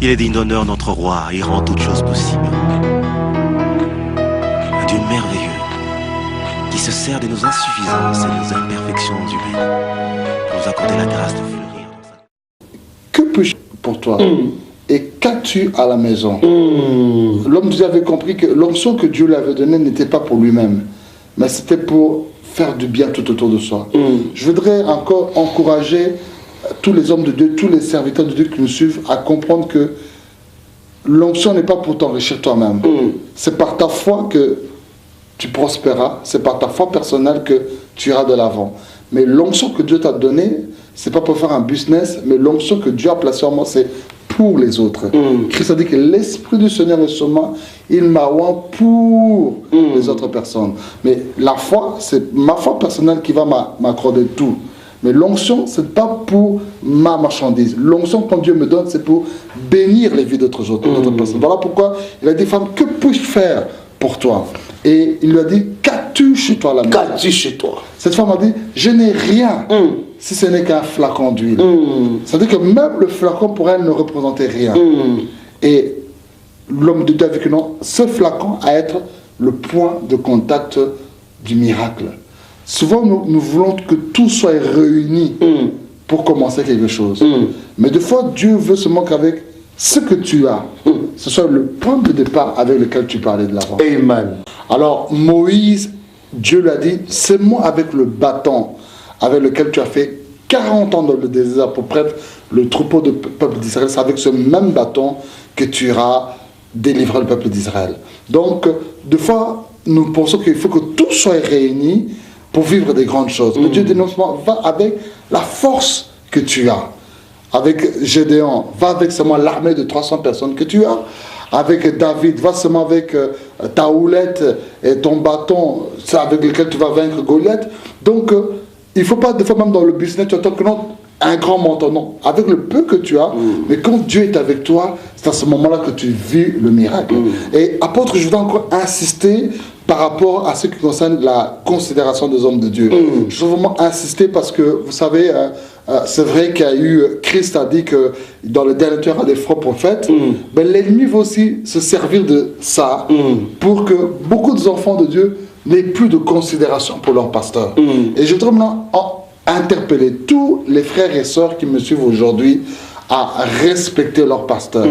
Il est digne d'honneur, notre roi, il rend toutes choses possibles. Un Dieu merveilleux, qui se sert de nos insuffisances et de nos imperfections humaines pour nous accorder la grâce de fleurir dans sa... Que puis-je pour toi? Et qu'as-tu à la maison? L'homme de Dieu avait compris que l'onction que Dieu lui avait donnée n'était pas pour lui-même, mais c'était pour faire du bien tout autour de soi. Je voudrais encore encourager tous les hommes de Dieu, tous les serviteurs de Dieu qui nous suivent à comprendre que l'onction n'est pas pour t'enrichir toi-même. C'est par ta foi que tu prospéreras, c'est par ta foi personnelle que tu iras de l'avant. Mais l'onction que Dieu t'a donnée, c'est pas pour faire un business, mais l'onction que Dieu a placée en moi, c'est pour les autres. Christ a dit que l'Esprit du Seigneur est sur moi, il m'a oint pour les autres personnes. Mais la foi, c'est ma foi personnelle qui va m'accorder tout. Mais l'onction, ce n'est pas pour ma marchandise. L'onction, quand Dieu me donne, c'est pour bénir les vies d'autres personnes. Voilà pourquoi il a dit, femme, que puis-je faire pour toi? Et il lui a dit, qu'as-tu chez toi la maison? Qu'as-tu chez toi? Cette femme a dit, je n'ai rien si ce n'est qu'un flacon d'huile. C'est-à-dire que même le flacon pour elle ne représentait rien. Et l'homme de Dieu a vu que non, ce flacon a être le point de contact du miracle. Souvent, nous voulons que tout soit réuni pour commencer quelque chose. Mais des fois, Dieu veut seulement qu'avec ce que tu as, ce soit le point de départ avec lequel tu parlais de l'avant. Amen. Alors, Moïse, Dieu lui a dit, c'est moi avec le bâton avec lequel tu as fait 40 ans dans le désert pour prêtre le troupeau du peuple d'Israël. C'est avec ce même bâton que tu iras délivrer le peuple d'Israël. Donc, des fois, nous pensons qu'il faut que tout soit réuni pour vivre des grandes choses. Mais Dieu dit non seulement, va avec la force que tu as. Avec Gédéon, va avec seulement l'armée de 300 personnes que tu as. Avec David, va seulement avec ta houlette et ton bâton, c'est avec lequel tu vas vaincre Goliath. Donc, il ne faut pas, des fois même dans le business, tu attends que non, un grand montant, non. Avec le peu que tu as, mais quand Dieu est avec toi, c'est à ce moment-là que tu vis le miracle. Et apôtre, je voudrais encore insister par rapport à ce qui concerne la considération des hommes de Dieu. Je veux vraiment insister parce que, vous savez, c'est vrai qu'il y a eu, Christ a dit que dans le dernier temps, il y aura des faux prophètes, mais l'ennemi va aussi se servir de ça pour que beaucoup d'enfants de Dieu n'aient plus de considération pour leur pasteur. Et je voudrais maintenant interpeller tous les frères et sœurs qui me suivent aujourd'hui à respecter leur pasteur,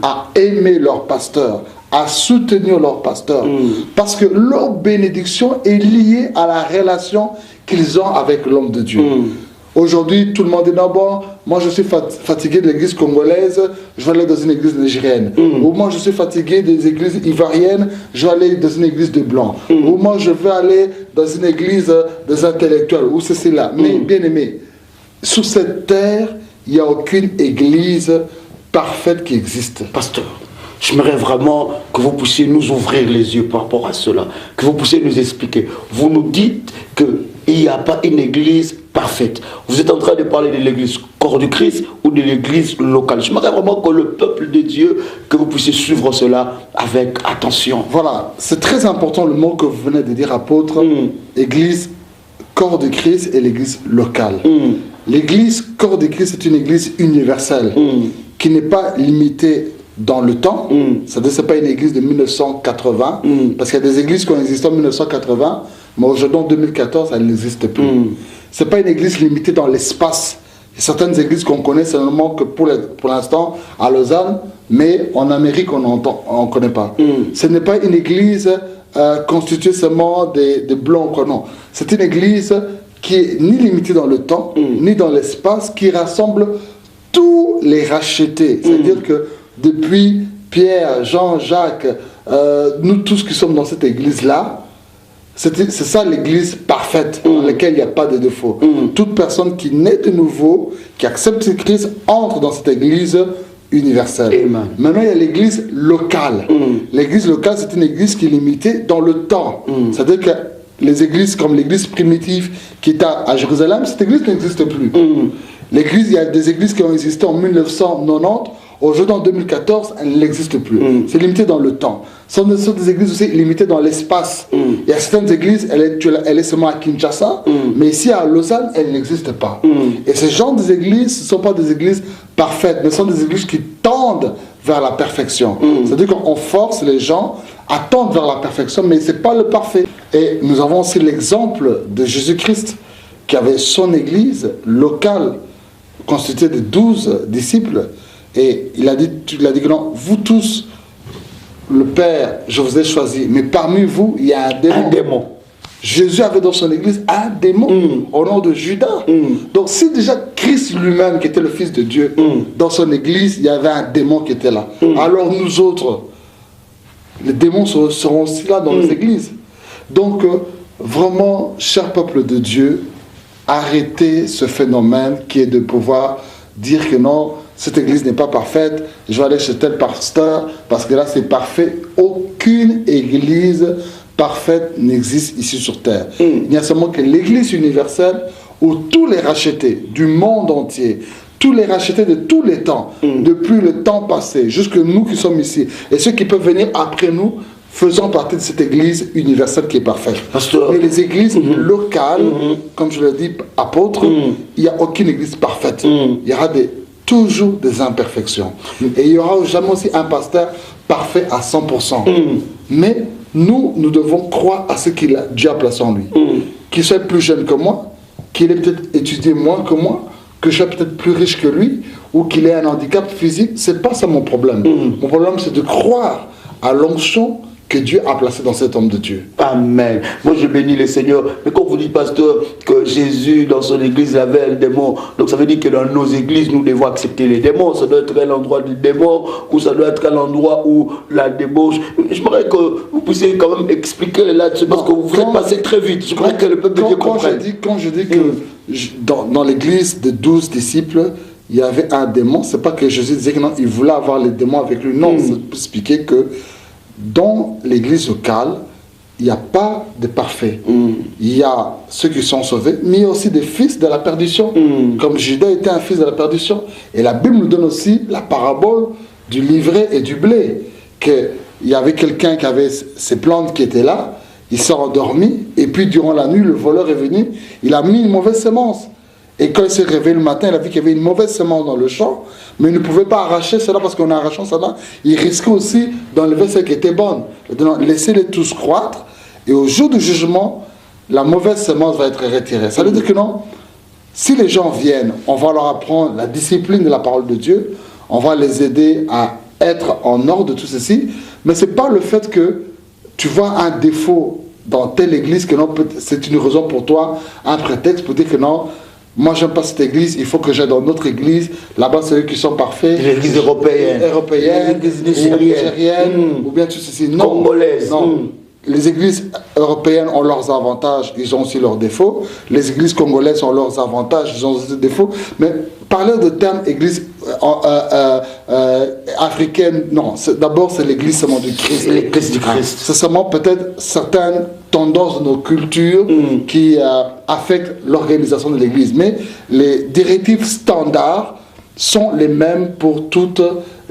à aimer leur pasteur, à soutenir leur pasteur, parce que leur bénédiction est liée à la relation qu'ils ont avec l'homme de Dieu. Aujourd'hui, tout le monde dit non, bon, moi je suis fatigué de l'église congolaise, je vais aller dans une église nigérienne. Ou moi je suis fatigué des églises ivoiriennes, je vais aller dans une église de blancs. Ou moi je vais aller dans une église des intellectuels, ou ceci là. Mais bien aimé, sur cette terre, il n'y a aucune église parfaite qui existe. Pasteur, j'aimerais vraiment que vous puissiez nous ouvrir les yeux par rapport à cela, que vous puissiez nous expliquer. Vous nous dites qu'il n'y a pas une église parfaite. Vous êtes en train de parler de l'église corps du Christ ou de l'église locale. J'aimerais vraiment que le peuple de Dieu, que vous puissiez suivre cela avec attention. Voilà, c'est très important le mot que vous venez de dire, apôtre, église corps de Christ et l'église locale. L'église corps de Christ est une église universelle qui n'est pas limitée dans le temps. C'est-à-dire que ce n'est pas une église de 1980, parce qu'il y a des églises qui ont existé en 1980, mais aujourd'hui en 2014, elles n'existent plus. Ce n'est pas une église limitée dans l'espace. Il y a certaines églises qu'on connaît seulement que pour l'instant à Lausanne, mais en Amérique on ne connaît pas. Ce n'est pas une église constituée seulement des blancs. Non. C'est une église qui est ni limitée dans le temps, ni dans l'espace, qui rassemble tous les rachetés. C'est-à-dire que depuis Pierre, Jean, Jacques, nous tous qui sommes dans cette église-là, c'est ça l'église parfaite, dans laquelle il n'y a pas de défaut. Toute personne qui naît de nouveau, qui accepte Christ, entre dans cette église universelle. Amen. Maintenant, il y a l'église locale. L'église locale, c'est une église qui est limitée dans le temps. C'est-à-dire que les églises comme l'église primitive qui est à Jérusalem, cette église n'existe plus. Il y a des églises qui ont existé en 1990. Aujourd'hui, en 2014, elle n'existe plus. C'est limité dans le temps. Ce sont des églises aussi limitées dans l'espace. Il y a certaines églises, elle est seulement à Kinshasa, mais ici à Lausanne, elle n'existe pas. Et ces genres d'églises, ce ne sont pas des églises parfaites, mais ce sont des églises qui tendent vers la perfection. C'est-à-dire qu'on force les gens à tendre vers la perfection, mais ce n'est pas le parfait. Et nous avons aussi l'exemple de Jésus-Christ, qui avait son église locale, constituée de 12 disciples. Et il a dit que non, vous tous, le Père, je vous ai choisi, mais parmi vous, il y a un démon. Un démon. Jésus avait dans son église un démon au nom de Judas. Donc si déjà Christ lui-même, qui était le Fils de Dieu, dans son église, il y avait un démon qui était là. Alors nous autres, les démons seront aussi là dans nos églises. Donc vraiment, cher peuple de Dieu, arrêtez ce phénomène qui est de pouvoir dire que non, cette église n'est pas parfaite, je vais aller chez tel pasteur parce que là c'est parfait. Aucune église parfaite n'existe ici sur terre. Il n'y a seulement que l'église universelle où tous les rachetés du monde entier, tous les rachetés de tous les temps, depuis le temps passé, jusque nous qui sommes ici, et ceux qui peuvent venir après nous, faisons partie de cette église universelle qui est parfaite. Pasteur. Mais les églises locales, comme je l'ai dit, apôtre, il n'y a aucune église parfaite. Il y aura toujours des imperfections. Et il n'y aura jamais aussi un pasteur parfait à 100%. Mais nous devons croire à ce qu'il a Dieu a placé en lui. Qu'il soit plus jeune que moi, qu'il ait peut-être étudié moins que moi, que je sois peut-être plus riche que lui, ou qu'il ait un handicap physique, c'est pas ça mon problème. Mon problème, c'est de croire à l'onction que Dieu a placé dans cet homme de Dieu. Amen. Moi, je bénis le Seigneur. Mais quand vous dites, pasteur, que Jésus, dans son église, avait un démon, donc ça veut dire que dans nos églises, nous devons accepter les démons. Ça doit être l'endroit du démon, ou ça doit être l'endroit où la débauche. J'aimerais que vous puissiez quand même expliquer là-dessus, parce que vous êtes passé très vite. J'aimerais que le peuple de Dieu comprenne. Quand je dis que dans l'église de 12 disciples, il y avait un démon, c'est pas que Jésus disait que non, il voulait avoir les démons avec lui. Non, c'est pour expliquer que dans l'église locale, il n'y a pas de parfaits. Il y a ceux qui sont sauvés, mais il y a aussi des fils de la perdition. Comme Judas était un fils de la perdition. Et la Bible nous donne aussi la parabole du livret et du blé. Qu'il y avait quelqu'un qui avait ses plantes qui étaient là, il s'est endormi, et puis durant la nuit, le voleur est venu, il a mis une mauvaise semence. Et quand il s'est réveillé le matin, il a vu qu'il y avait une mauvaise semence dans le champ, mais il ne pouvait pas arracher cela parce qu'en arrachant cela, il risquait aussi d'enlever celle qui était bonne. Laissez-les tous croître, et au jour du jugement, la mauvaise semence va être retirée. Ça veut dire que non, si les gens viennent, on va leur apprendre la discipline de la parole de Dieu, on va les aider à être en ordre de tout ceci, mais ce n'est pas le fait que tu vois un défaut dans telle église que non, c'est une raison pour toi, un prétexte pour dire que non, moi j'aime pas cette église, il faut que j'aille dans notre église, là-bas c'est eux qui sont parfaits. L'église européenne. L'église nigérienne, ou bien tout ceci. Non, congolaise. Non. Les églises européennes ont leurs avantages, ils ont aussi leurs défauts. Les églises congolaises ont leurs avantages, ils ont aussi des défauts. Mais parler de terme église africaine, non. D'abord, c'est l'église seulement du Christ. L'église du Christ. C'est seulement peut-être certaines tendances de nos cultures qui affectent l'organisation de l'église. Mais les directives standards sont les mêmes pour toutes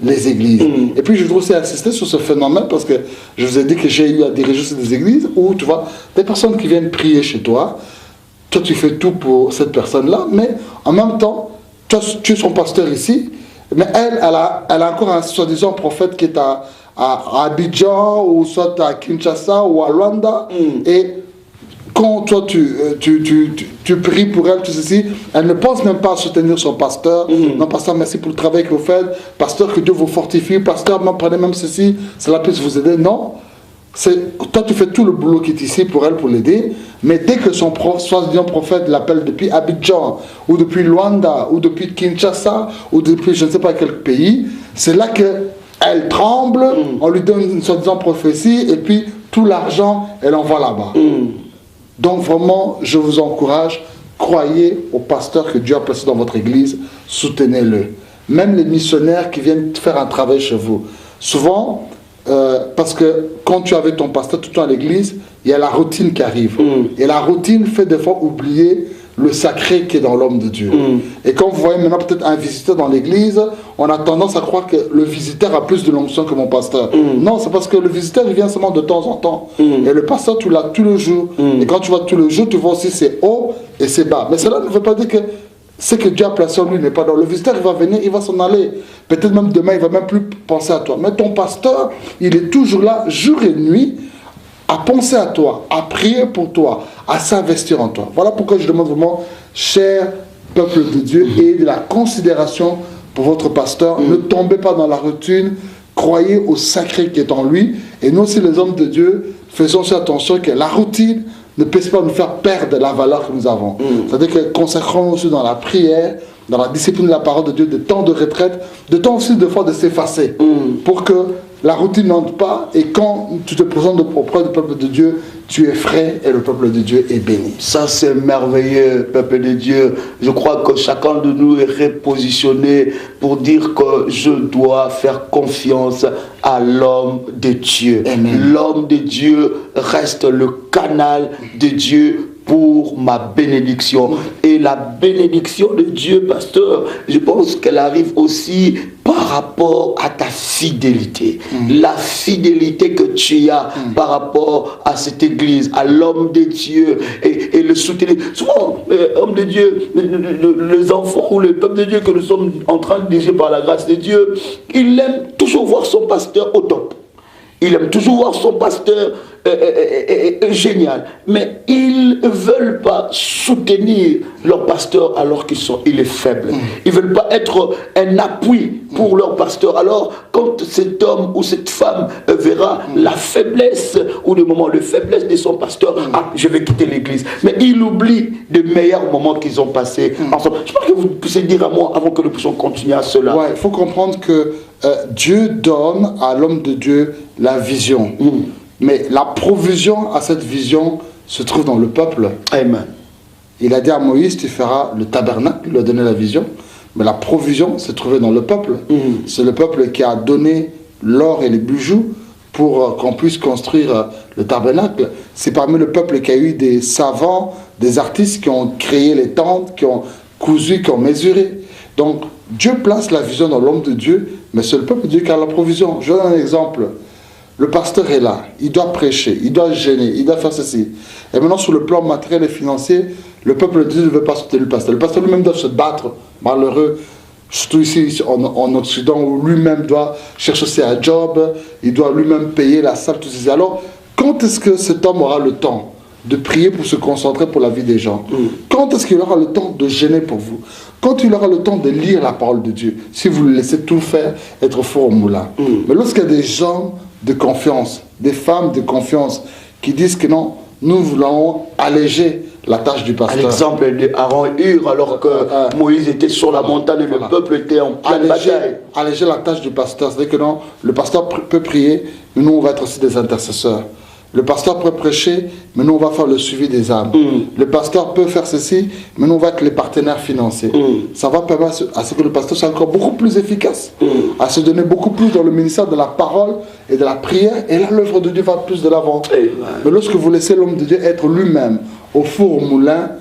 les églises. Et puis je voudrais aussi insister sur ce phénomène parce que je vous ai dit que j'ai eu à diriger des églises où tu vois des personnes qui viennent prier chez toi, toi tu fais tout pour cette personne-là, mais en même temps, toi tu es son pasteur ici, mais elle a encore un soi-disant prophète qui est à Abidjan ou soit à Kinshasa ou à Luanda, et quand toi tu pries pour elle, tout ceci, elle ne pense même pas à soutenir son pasteur. Non, pasteur, merci pour le travail que vous faites. Pasteur, que Dieu vous fortifie. Pasteur, prenez même ceci, cela puisse vous aider. Non. Toi, tu fais tout le boulot qui est ici pour elle, pour l'aider. Mais dès que son soi-disant prophète l'appelle depuis Abidjan, ou depuis Luanda, ou depuis Kinshasa, ou depuis je ne sais pas quel pays, c'est là qu'elle tremble, on lui donne une soi-disant prophétie, et puis tout l'argent, elle envoie là-bas. Donc vraiment, je vous encourage, croyez au pasteur que Dieu a placé dans votre église, soutenez-le. Même les missionnaires qui viennent faire un travail chez vous. Souvent, parce que quand tu es avec ton pasteur tout le temps à l'église, il y a la routine qui arrive. Et la routine fait des fois oublier le sacré qui est dans l'homme de Dieu. Et quand vous voyez maintenant peut-être un visiteur dans l'église, on a tendance à croire que le visiteur a plus de l'onction que mon pasteur. Non, c'est parce que le visiteur, il vient seulement de temps en temps. Et le pasteur, tu l'as tous les jours. Et quand tu vois tous les jours, tu vois aussi ses hauts et ses bas. Mais cela ne veut pas dire que ce que Dieu a placé en lui n'est pas dans. Le visiteur, il va venir, il va s'en aller. Peut-être même demain, il ne va même plus penser à toi. Mais ton pasteur, il est toujours là, jour et nuit, à penser à toi, à prier pour toi, à s'investir en toi. Voilà pourquoi je demande vraiment, cher peuple de Dieu, et de la considération pour votre pasteur. Ne tombez pas dans la routine, croyez au sacré qui est en lui. Et nous aussi, les hommes de Dieu, faisons aussi attention que la routine ne puisse pas nous faire perdre la valeur que nous avons. C'est-à-dire que consacrons-nous aussi dans la prière, dans la discipline de la parole de Dieu, des temps de retraite, de temps aussi de fois de s'effacer, pour que la routine n'entre pas, et quand tu te présentes auprès du peuple de Dieu, tu es frais et le peuple de Dieu est béni. Ça, c'est merveilleux, peuple de Dieu. Je crois que chacun de nous est repositionné pour dire que je dois faire confiance à l'homme de Dieu. L'homme de Dieu reste le canal de Dieu pour ma bénédiction. Et la bénédiction de Dieu, pasteur, je pense qu'elle arrive aussi par rapport à ta fidélité. La fidélité que tu as par rapport à cette église, à l'homme de Dieu, et le soutenir. Souvent, homme de Dieu, les enfants ou le peuple de Dieu que nous sommes en train de diriger par la grâce de Dieu, il aime toujours voir son pasteur au top. Il aime toujours voir son pasteur génial. Mais ils ne veulent pas soutenir leur pasteur alors qu'il est faible. Ils ne veulent pas être un appui pour leur pasteur. Alors, quand cet homme ou cette femme verra la faiblesse ou le moment de faiblesse de son pasteur, ah, je vais quitter l'église. Mais il oublie de meilleurs moments qu'ils ont passés ensemble. Je pense que vous puissiez dire à moi avant que nous puissions continuer à cela. Ouais, il faut comprendre que Dieu donne à l'homme de Dieu la vision. Mais la provision à cette vision se trouve dans le peuple. Amen. Il a dit à Moïse, tu feras le tabernacle, il lui a donné la vision. Mais la provision s'est trouvée dans le peuple. C'est le peuple qui a donné l'or et les bijoux pour qu'on puisse construire le tabernacle. C'est parmi le peuple qu'il y a eu des savants, des artistes qui ont créé les tentes, qui ont cousu, qui ont mesuré. Donc, Dieu place la vision dans l'homme de Dieu, mais c'est le peuple de Dieu qui a la provision. Je donne un exemple. Le pasteur est là, il doit prêcher, il doit gêner, il doit faire ceci. Et maintenant, sur le plan matériel et financier, le peuple de Dieu ne veut pas soutenir le pasteur. Le pasteur lui-même doit se battre, malheureux, surtout ici en Occident, où lui-même doit chercher aussi un job, il doit lui-même payer la salle, tout ceci. Alors, quand est-ce que cet homme aura le temps de prier pour se concentrer pour la vie des gens? Quand est-ce qu'il aura le temps de gêner pour vous? Quand il aura le temps de lire la parole de Dieu? Si vous le laissez tout faire, être four au moulin. Mais lorsqu'il y a des gens de confiance, des femmes de confiance qui disent que non, nous voulons alléger la tâche du pasteur. L'exemple de Aaron et Hur, alors que Moïse était sur la montagne et le peuple était en pleine bataille. Alléger la tâche du pasteur, c'est-à-dire que non, le pasteur peut prier, mais nous on va être aussi des intercesseurs. Le pasteur peut prêcher, mais nous on va faire le suivi des âmes. Le pasteur peut faire ceci, mais nous on va être les partenaires financiers. Ça va permettre à ce que le pasteur soit encore beaucoup plus efficace, à se donner beaucoup plus dans le ministère de la parole et de la prière, et là l'œuvre de Dieu va plus de l'avant. Mais lorsque vous laissez l'homme de Dieu être lui-même au four au moulin,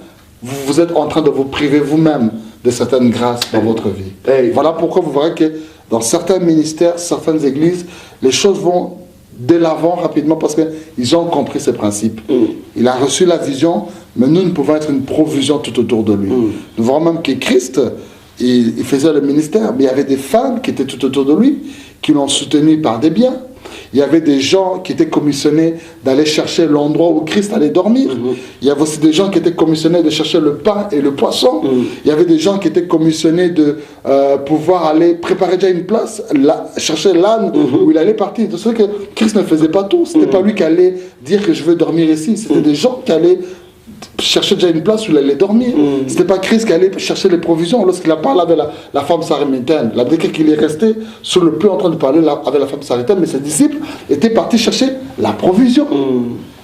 vous êtes en train de vous priver vous-même de certaines grâces dans votre vie. Voilà pourquoi vous verrez que dans certains ministères, certaines églises, les choses vont de l'avant rapidement parce qu'ils ont compris ces principes. Il a reçu la vision, mais nous pouvons être une provision tout autour de lui. Nous voyons même que Christ, il faisait le ministère, mais il y avait des femmes qui étaient tout autour de lui, qui l'ont soutenu par des biens. Il y avait des gens qui étaient commissionnés d'aller chercher l'endroit où Christ allait dormir. Il y avait aussi des gens qui étaient commissionnés de chercher le pain et le poisson. Il y avait des gens qui étaient commissionnés de pouvoir aller préparer déjà une place, chercher l'âne où il allait partir. C'est vrai que Christ ne faisait pas tout. Ce n'était pas lui qui allait dire que je veux dormir ici. C'était des gens qui allaient chercher déjà une place où il allait dormir. Ce n'était pas Christ qui allait chercher les provisions. Lorsqu'il a parlé avec la femme samaritaine, la Bible dit qu'il est resté sur le puits en train de parler avec la femme samaritaine, mais ses disciples étaient partis chercher la provision.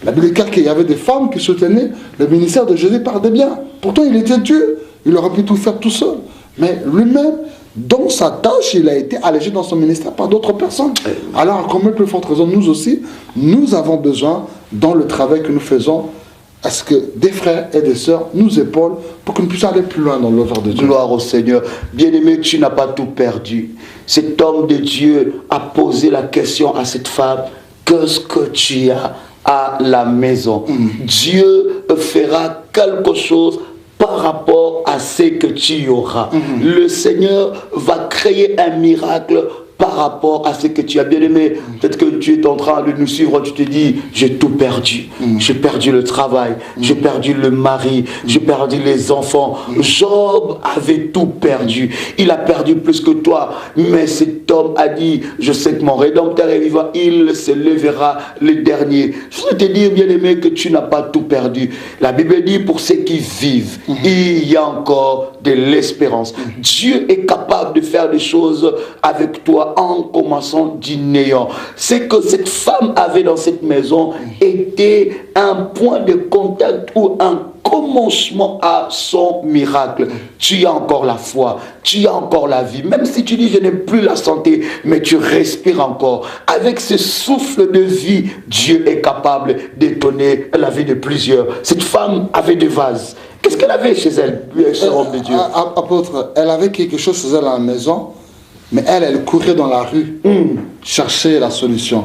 La Bible dit qu'il y avait des femmes qui soutenaient le ministère de Jésus par des biens. Pourtant, il était Dieu. Il aurait pu tout faire tout seul. Mais lui-même, dans sa tâche, il a été allégé dans son ministère par d'autres personnes. Alors, à combien de plus forte raison, nous aussi, nous avons besoin, dans le travail que nous faisons, à ce que des frères et des sœurs nous épaulent pour que nous puissions aller plus loin dans l'œuvre de Dieu. Gloire au Seigneur. Bien-aimé, tu n'as pas tout perdu. Cet homme de Dieu a posé la question à cette femme, qu'est-ce que tu as à la maison? Dieu fera quelque chose par rapport à ce que tu auras. Le Seigneur va créer un miracle par rapport à ce que tu as bien aimé. Peut-être que tu es en train de nous suivre, tu te dis, j'ai tout perdu. J'ai perdu le travail, j'ai perdu le mari, j'ai perdu les enfants. Job avait tout perdu. Il a perdu plus que toi. Mais cet homme a dit, je sais que mon Rédempteur est vivant, il se lèvera le dernier. Je veux te dire, bien aimé, que tu n'as pas tout perdu. La Bible dit, pour ceux qui vivent, il y a encore de l'espérance. Dieu est capable de faire des choses avec toi en commençant du néant. C'est que cette femme avait dans cette maison était un point de contact ou un commencement à son miracle. Tu as encore la foi, tu as encore la vie. Même si tu dis je n'ai plus la santé, mais tu respires encore. Avec ce souffle de vie, Dieu est capable d'étonner la vie de plusieurs. Cette femme avait des vases. Qu'est-ce qu'elle avait chez elle, ce homme de Dieu? Apôtre, elle avait quelque chose chez elle à la maison, mais elle courait dans la rue, chercher la solution.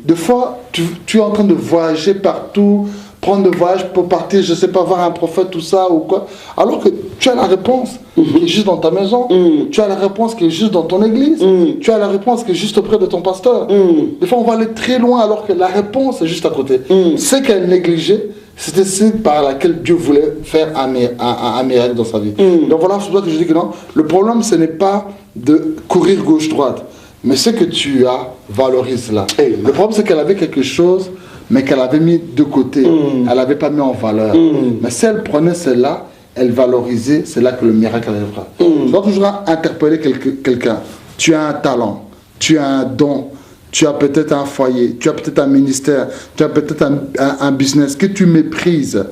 Des fois, tu es en train de voyager partout, prendre le voyage pour partir, je ne sais pas, voir un prophète, tout ça, ou quoi, alors que tu as la réponse qui est juste dans ta maison, tu as la réponse qui est juste dans ton église, tu as la réponse qui est juste auprès de ton pasteur. Des fois, on va aller très loin alors que la réponse est juste à côté. C'est qu'elle négligeait, c'était celle par laquelle Dieu voulait faire un miracle dans sa vie. Donc voilà, c'est pour ça que je dis que non, le problème, ce n'est pas de courir gauche-droite, mais ce que tu as, valorise-la. Le problème, c'est qu'elle avait quelque chose, mais qu'elle avait mis de côté, elle n'avait pas mis en valeur. Mais si elle prenait celle-là, elle valorisait, c'est là que le miracle arrivera. Je dois toujours interpeller quelqu'un. Tu as un talent, tu as un don, tu as peut-être un foyer, tu as peut-être un ministère, tu as peut-être un business que tu méprises.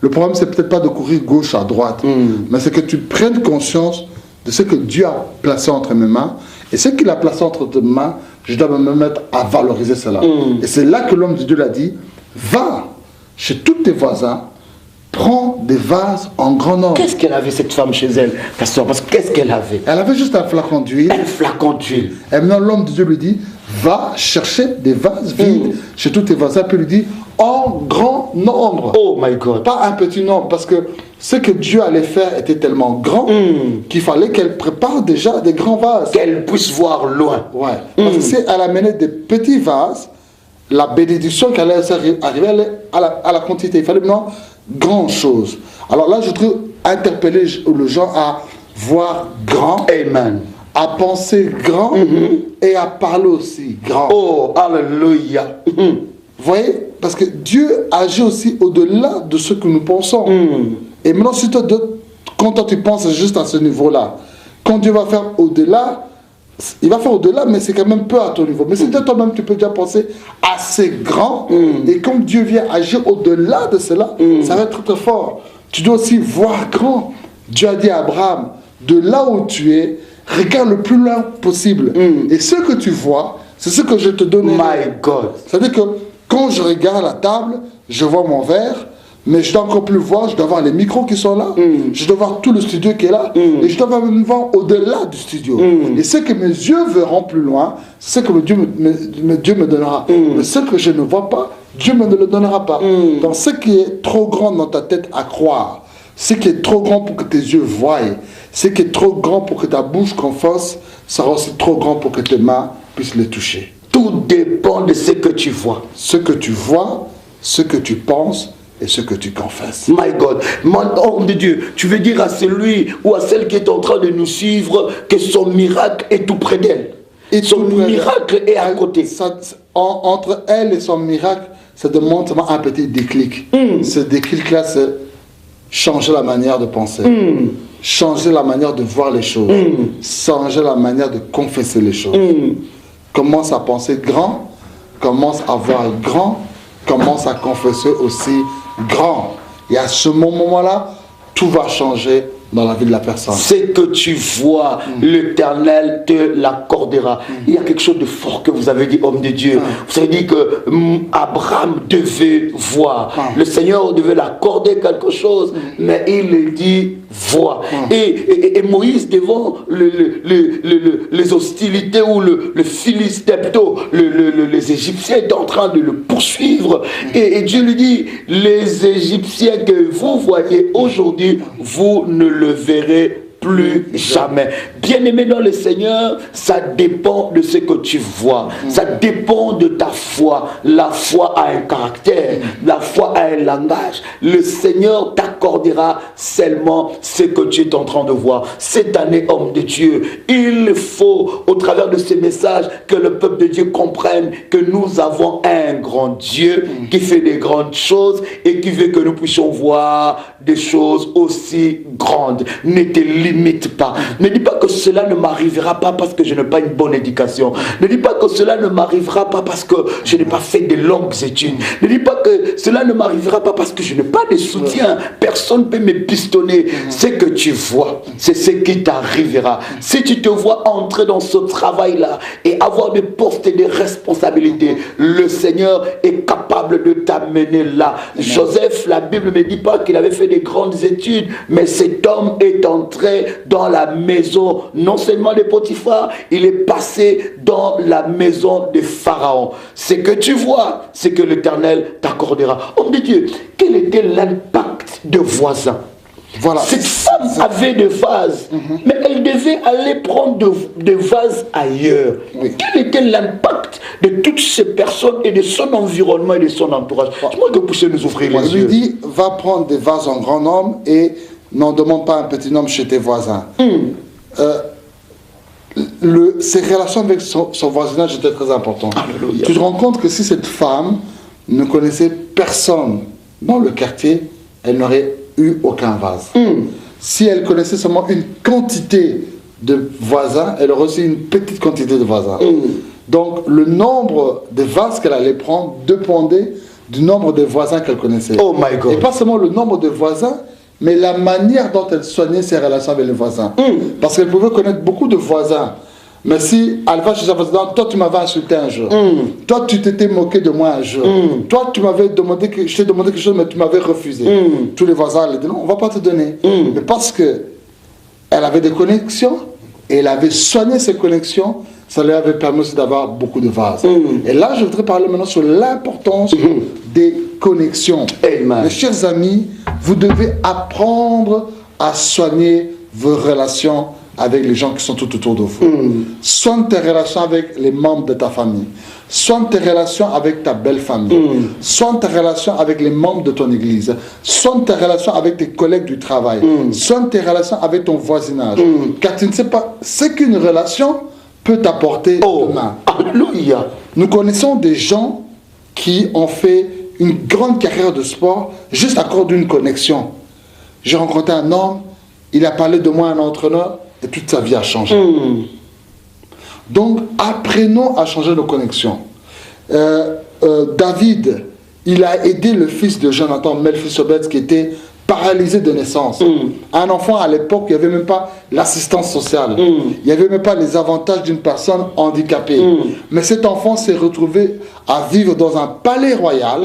Le problème, c'est peut-être pas de courir gauche à droite, mais c'est que tu prennes conscience de ce que Dieu a placé entre mes mains. Et ce qu'il a placé entre tes mains, je dois me mettre à valoriser cela. Et c'est là que l'homme de Dieu l'a dit, va chez tous tes voisins, prends des vases en grand nombre. Qu'est-ce qu'elle avait cette femme chez elle, pasteur? Parce que qu'est-ce qu'elle avait? Elle avait juste un flacon d'huile. Un flacon d'huile. Et maintenant l'homme de Dieu lui dit, va chercher des vases vides chez tous tes voisins, puis lui dit, en grand nombre. Oh my God. Pas un petit nombre, parce que ce que Dieu allait faire était tellement grand qu'il fallait qu'elle prépare déjà des grands vases. Qu'elle puisse voir loin. Ouais. Parce que si elle amenait des petits vases, la bénédiction qui allait arriver à la quantité. Il fallait maintenant grand chose. Alors là, je voudrais interpeller le gens à voir grand. Amen. À penser grand et à parler aussi grand. Oh, alléluia. Vous voyez? Parce que Dieu agit aussi au-delà de ce que nous pensons. Et maintenant, si quand toi tu penses juste à ce niveau-là, quand Dieu va faire au-delà, il va faire au-delà, mais c'est quand même peu à ton niveau. Mais si toi-même tu peux déjà penser assez grand, et quand Dieu vient agir au-delà de cela, ça va être très, très fort. Tu dois aussi voir grand. Dieu a dit à Abraham, de là où tu es, regarde le plus loin possible. Et ce que tu vois, c'est ce que je te donne. My God. C'est-à-dire que quand je regarde la table, je vois mon verre, mais je dois encore plus voir, je dois voir les micros qui sont là, je dois voir tout le studio qui est là, et je dois même voir au-delà du studio. Et ce que mes yeux verront plus loin, c'est ce que Dieu me donnera. Mais ce que je ne vois pas, Dieu me ne le donnera pas. Donc ce qui est trop grand dans ta tête à croire, ce qui est trop grand pour que tes yeux voient, ce qui est trop grand pour que ta bouche confesse, sera aussi trop grand pour que tes mains puissent les toucher. Tout dépend de ce que tu vois. Ce que tu vois, ce que tu penses et ce que tu confesses. My God, mon homme de Dieu, tu veux dire à celui ou à celle qui est en train de nous suivre que son miracle est tout près d'elle. Et son miracle est à côté. Entre elle et son miracle, ça demande seulement un petit déclic. Ce déclic-là, c'est changer la manière de penser. Changer la manière de voir les choses. Changer la manière de confesser les choses. Commence à penser grand, commence à voir grand, commence à confesser aussi grand. Et à ce moment-là, tout va changer dans la vie de la personne. Ce que tu vois, l'Éternel te l'accordera. Il y a quelque chose de fort que vous avez dit, homme de Dieu. Vous avez dit que Abraham devait voir. Le Seigneur devait l'accorder quelque chose, mais il le dit vois. Et Moïse, devant les hostilités ou le Philistin, plutôt les Égyptiens étaient en train de le poursuivre. Et Dieu lui dit, les Égyptiens que vous voyez aujourd'hui, vous ne le verrez plus jamais. Bien-aimé dans le Seigneur, ça dépend de ce que tu vois. Ça dépend de ta foi. La foi a un caractère. La foi a un langage. Le Seigneur t'accordera seulement ce que tu es en train de voir. Cette année, homme de Dieu, il faut, au travers de ces messages, que le peuple de Dieu comprenne que nous avons un grand Dieu qui fait des grandes choses et qui veut que nous puissions voir des choses aussi grandes. Ne te limite pas. Ne dis pas que cela ne m'arrivera pas parce que je n'ai pas une bonne éducation. Ne dis pas que cela ne m'arrivera pas parce que je n'ai pas fait de longues études. Ne dis pas que cela ne m'arrivera pas parce que je n'ai pas de soutien. Personne ne peut me pistonner. Ce que tu vois, c'est ce qui t'arrivera. Si tu te vois entrer dans ce travail-là et avoir des postes et des responsabilités, le Seigneur est capable de t'amener là. Joseph, la Bible ne me dit pas qu'il avait fait des grandes études, mais cet homme est entré dans la maison, non seulement de Potiphar, il est passé dans la maison de Pharaon. Ce que tu vois, c'est que l'Éternel t'accordera. Homme de Dieu, quel était l'impact de voisins? Voilà. Cette femme avait des vases, mais elle devait aller prendre des vases ailleurs. Quel était l'impact de toutes ces personnes et de son environnement et de son entourage? Je crois que vous pouvez nous ouvrir les yeux. Il lui dit, va prendre des vases en grand nombre et n'en demande pas un petit nombre chez tes voisins. Ses relations avec son voisinage étaient très importantes. Alléluia. Tu te rends compte que si cette femme ne connaissait personne dans le quartier, elle n'aurait eu aucun vase. Si elle connaissait seulement une quantité de voisins, elle aurait aussi une petite quantité de voisins. Donc le nombre de vases qu'elle allait prendre dépendait du nombre de voisins qu'elle connaissait. Oh my God. Et pas seulement le nombre de voisins, mais la manière dont elle soignait ses relations avec les voisins. Parce qu'elle pouvait connaître beaucoup de voisins. Mais si elle va chez sa voisine, toi tu m'avais insulté un jour, toi tu t'étais moqué de moi un jour, toi tu m'avais demandé je t'ai demandé quelque chose mais tu m'avais refusé. Tous les voisins allaient dire non, on ne va pas te donner. Mais parce que elle avait des connexions et elle avait soigné ses connexions, ça lui avait permis aussi d'avoir beaucoup de vases. Et là je voudrais parler maintenant sur l'importance des connexions. Amen. Mes chers amis, vous devez apprendre à soigner vos relations avec les gens qui sont tout autour de vous. Soigne tes relations avec les membres de ta famille. Soigne tes relations avec ta belle famille. Soigne tes relations avec les membres de ton église. Soigne tes relations avec tes collègues du travail. Soigne tes relations avec ton voisinage. Car tu ne sais pas ce qu'une relation peut t'apporter demain. Alléluia. Nous connaissons des gens qui ont fait une grande carrière de sport juste à cause d'une connexion. J'ai rencontré un homme, il a parlé de moi à un entraîneur, et toute sa vie a changé. Donc, apprenons à changer nos connexions. David, il a aidé le fils de Jonathan, Mephibosheth, qui était paralysé de naissance. Un enfant, à l'époque, il n'y avait même pas l'assistance sociale. Il n'y avait même pas les avantages d'une personne handicapée. Mais cet enfant s'est retrouvé à vivre dans un palais royal.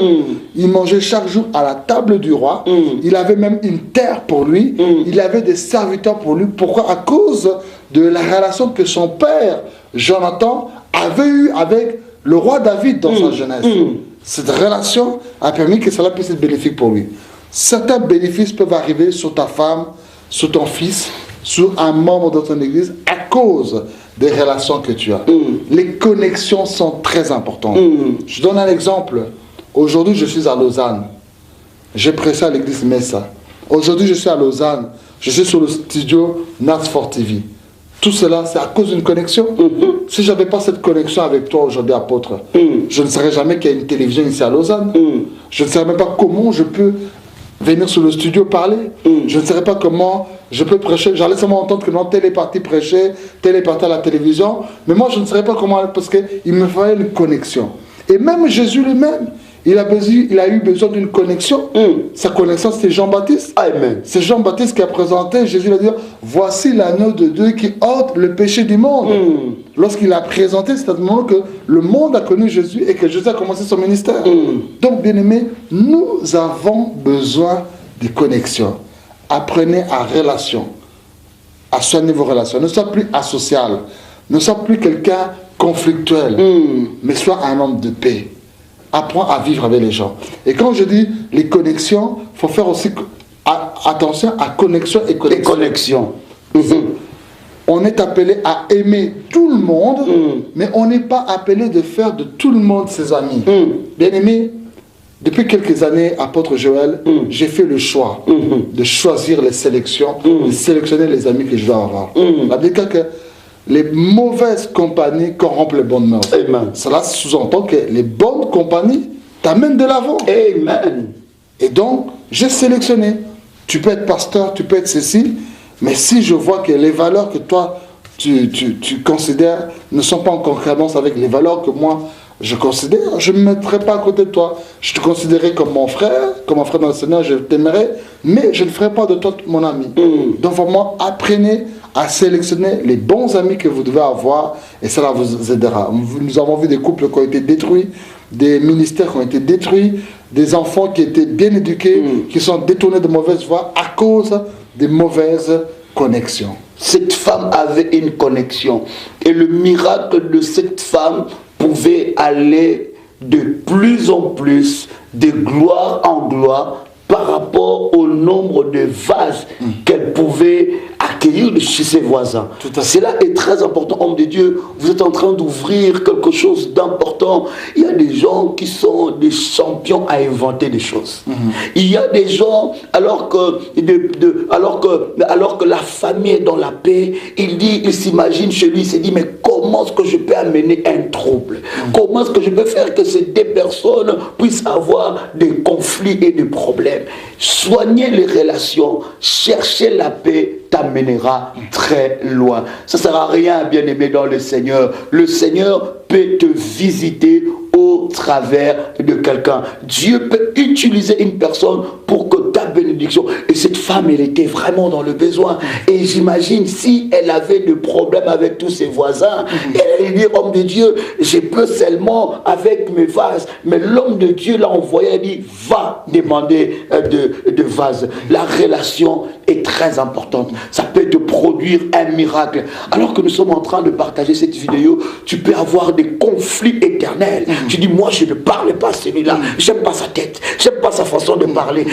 Il mangeait chaque jour à la table du roi. Il avait même une terre pour lui. Il avait des serviteurs pour lui. Pourquoi? À cause de la relation que son père, Jonathan, avait eue avec le roi David dans sa jeunesse. Cette relation a permis que cela puisse être bénéfique pour lui. Certains bénéfices peuvent arriver sur ta femme, sur ton fils, sur un membre de ton église à cause des relations que tu as. Les connexions sont très importantes. Je donne un exemple. Aujourd'hui, je suis à Lausanne. J'ai prêché à l'église Messa. Aujourd'hui, je suis à Lausanne. Je suis sur le studio Nats4 TV. Tout cela, c'est à cause d'une connexion. Si je n'avais pas cette connexion avec toi aujourd'hui, apôtre, je ne saurais jamais qu'il y a une télévision ici à Lausanne. Je ne saurais même pas comment je peux venir sur le studio parler. Je ne saurais pas comment je peux prêcher. J'allais seulement entendre que non, tel est parti prêcher, tel est parti à la télévision. Mais moi, je ne saurais pas comment, parce qu'il me fallait une connexion. Et même Jésus lui-même, il a eu besoin d'une connexion. Sa connexion, c'était Jean-Baptiste. Amen. C'est Jean-Baptiste qui a présenté Jésus. Il a dit, voici l'agneau de Dieu qui ôte le péché du monde. Lorsqu'il a présenté, c'est à ce moment que le monde a connu Jésus et que Jésus a commencé son ministère. Donc, bien aimés, nous avons besoin de connexion. Apprenez à relation, à soigner vos relations. Ne sois plus asocial, ne sois plus quelqu'un conflictuel, mais sois un homme de paix. Apprends à vivre avec les gens. Et quand je dis les connexions, il faut faire aussi attention à connexion et connexion. Les connexions. On est appelé à aimer tout le monde, mais on n'est pas appelé de faire de tout le monde ses amis. Bien aimé, depuis quelques années, apôtre Joël, j'ai fait le choix de choisir les sélections, de sélectionner les amis que je dois avoir. Ça veut dire que les mauvaises compagnies corrompent les bonnes mœurs. Amen. Cela sous-entend que les bonnes compagnies t'amènent de l'avant. Amen. Et donc, j'ai sélectionné. Tu peux être pasteur, tu peux être ceci, mais si je vois que les valeurs que toi, tu considères ne sont pas en concordance avec les valeurs que moi, je considère, je ne me mettrai pas à côté de toi. Je te considérerai comme mon frère dans le Seigneur, je t'aimerai, mais je ne ferai pas de toi mon ami. Donc vraiment, apprenez à sélectionner les bons amis que vous devez avoir et cela vous aidera. Nous avons vu des couples qui ont été détruits, des ministères qui ont été détruits, des enfants qui étaient bien éduqués, qui sont détournés de mauvaises voies à cause des mauvaises connexions. Cette femme avait une connexion et le miracle de cette femme pouvait aller de plus en plus, de gloire en gloire, par rapport au nombre de vases qu'elle pouvait accueillir chez ses voisins. Cela est très important, homme de Dieu. Vous êtes en train d'ouvrir quelque chose d'important. Il y a des gens qui sont des champions à inventer des choses. Il y a des gens, alors que la famille est dans la paix, il s'imagine chez lui, il se dit, mais comment est-ce que je peux amener un trouble? Comment est-ce que je peux faire que ces deux personnes puissent avoir des conflits et des problèmes? Soigner les relations, chercher la paix t'amènera très loin. Ça ne sert à rien, bien aimé dans le Seigneur. Le Seigneur peut te visiter au travers de quelqu'un. Dieu peut utiliser une personne pour que ta bénédiction. Et cette femme, elle était vraiment dans le besoin. Et j'imagine si elle avait des problèmes avec tous ses voisins, elle allait dire, homme de Dieu, je peux seulement avec mes vases. Mais l'homme de Dieu l'a envoyé, elle dit, va demander de vases. La relation est très importante. Ça peut te produire un miracle. Alors que nous sommes en train de partager cette vidéo, tu peux avoir des conflits éternels. Tu dis, moi je ne parle pas à celui-là, j'aime pas sa tête, j'aime pas sa façon de parler.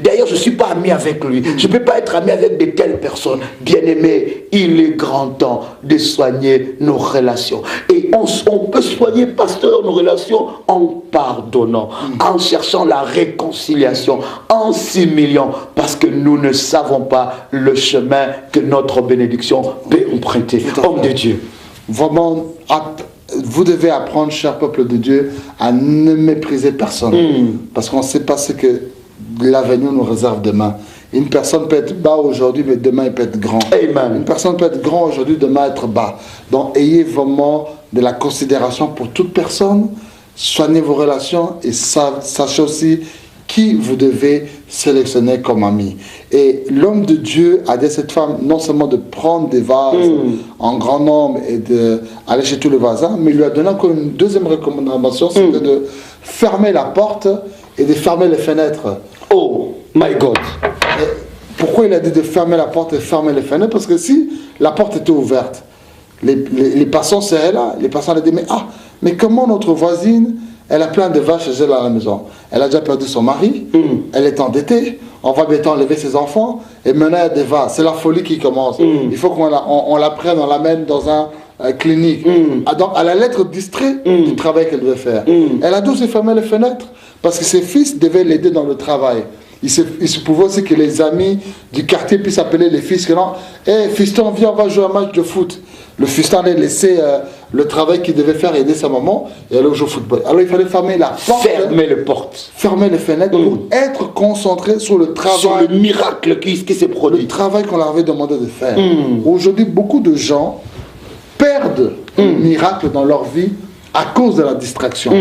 D'ailleurs, je ne suis pas ami avec lui, je ne peux pas être ami avec de telles personnes. Bien-aimé, il est grand temps de soigner nos relations. Et on peut soigner, pasteur, nos relations en pardonnant, en cherchant la réconciliation, en s'humiliant, parce que nous ne savons pas le chemin que notre bénédiction peut emprunter. Homme de Dieu. Vraiment, vous devez apprendre, cher peuple de Dieu, à ne mépriser personne. Parce qu'on ne sait pas ce que l'avenir nous réserve demain. Une personne peut être bas aujourd'hui, mais demain il peut être grand. Amen. Une personne peut être grand aujourd'hui, demain être bas. Donc ayez vraiment de la considération pour toute personne. Soignez vos relations et sachez aussi qui vous devez sélectionner comme ami. Et l'homme de Dieu a dit à cette femme non seulement de prendre des vases en grand nombre et d'aller chez tous les voisins, mais il lui a donné encore une deuxième recommandation, c'était de fermer la porte et de fermer les fenêtres. Oh my God! Et pourquoi il a dit de fermer la porte et fermer les fenêtres? Parce que si la porte était ouverte, les passants seraient là, les passants allaient dire, mais comment notre voisine, elle a plein de vaches chez elle à la maison. Elle a déjà perdu son mari, elle est endettée, on va bientôt enlever ses enfants et mener à des vases. C'est la folie qui commence. Il faut qu'on la prenne, on l'amène dans un clinique. Donc elle allait être distraite du travail qu'elle devait faire. Elle a dû se fermer les fenêtres parce que ses fils devaient l'aider dans le travail. Il se pouvait aussi que les amis du quartier puissent appeler les fils, que non, hey, fiston, viens, on va jouer un match de foot. Le fiston allait laisser le travail qu'il devait faire, aider sa maman, et aller jouer au football. Alors il fallait fermer la porte. Fermer les portes. Fermer les fenêtres pour être concentré sur le travail. Sur le miracle qui s'est produit. Le travail qu'on leur avait demandé de faire. Aujourd'hui, beaucoup de gens perdent un miracle dans leur vie à cause de la distraction.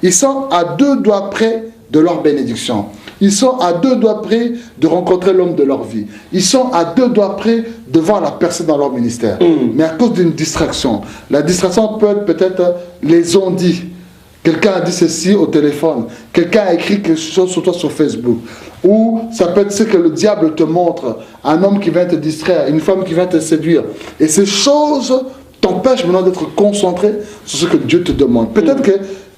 Ils sont à 2 doigts près de leur bénédiction. Ils sont à 2 doigts près de rencontrer l'homme de leur vie. Ils sont à 2 doigts près de voir la personne dans leur ministère. Mais à cause d'une distraction. La distraction peut être peut-être les on-dit. Quelqu'un a dit ceci au téléphone. Quelqu'un a écrit quelque chose sur toi sur Facebook. Ou ça peut être ce que le diable te montre. Un homme qui vient te distraire, une femme qui vient te séduire. Et ces choses t'empêchent maintenant d'être concentré sur ce que Dieu te demande. Peut-être que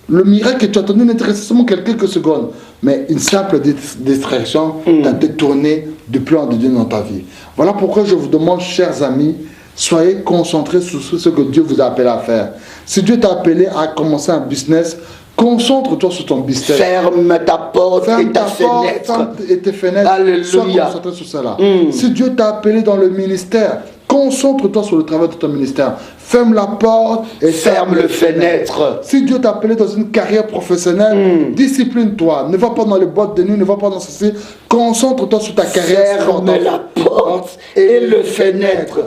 le miracle que tu as attendu n'intéresse seulement quelques secondes. Mais une simple distraction t'a détourné du plan de Dieu dans ta vie. Voilà pourquoi je vous demande, chers amis, soyez concentrés sur ce que Dieu vous a appelé à faire. Si Dieu t'a appelé à commencer un business, concentre-toi sur ton business. Ferme ta porte et ta fenêtre. Ferme tes fenêtres. Alléluia. Sois concentré sur cela. Si Dieu t'a appelé dans le ministère, concentre-toi sur le travail de ton ministère. Ferme la porte et ferme le fenêtre. Si Dieu t'a appelé dans une carrière professionnelle, discipline-toi. Ne va pas dans les boîtes de nuit, ne va pas dans ceci. Concentre-toi sur ta carrière. Ferme la porte et le fenêtre.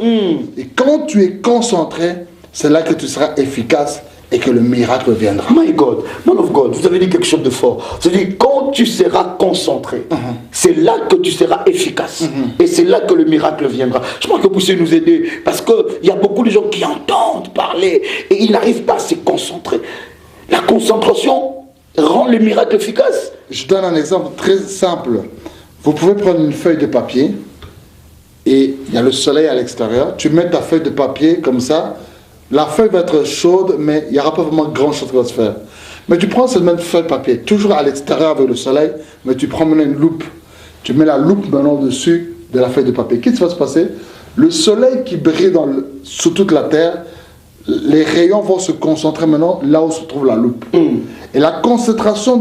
Et quand tu es concentré, c'est là que tu seras efficace et que le miracle viendra. My God, man of God, vous avez dit quelque chose de fort. C'est-à-dire, quand tu seras concentré, c'est là que tu seras efficace. Et c'est là que le miracle viendra. Je pense que vous pouvez nous aider. Parce qu'il y a beaucoup de gens qui entendent parler et ils n'arrivent pas à se concentrer. La concentration rend le miracle efficace. Je donne un exemple très simple. Vous pouvez prendre une feuille de papier et il y a le soleil à l'extérieur. Tu mets ta feuille de papier comme ça. La feuille va être chaude, mais il n'y aura pas vraiment grand chose qui va se faire. Mais tu prends cette même feuille de papier, toujours à l'extérieur avec le soleil, mais tu prends maintenant une loupe. Tu mets la loupe maintenant dessus de la feuille de papier. Qu'est-ce qui va se passer? Le soleil qui brille sur toute la terre, les rayons vont se concentrer maintenant là où se trouve la loupe. Et la concentration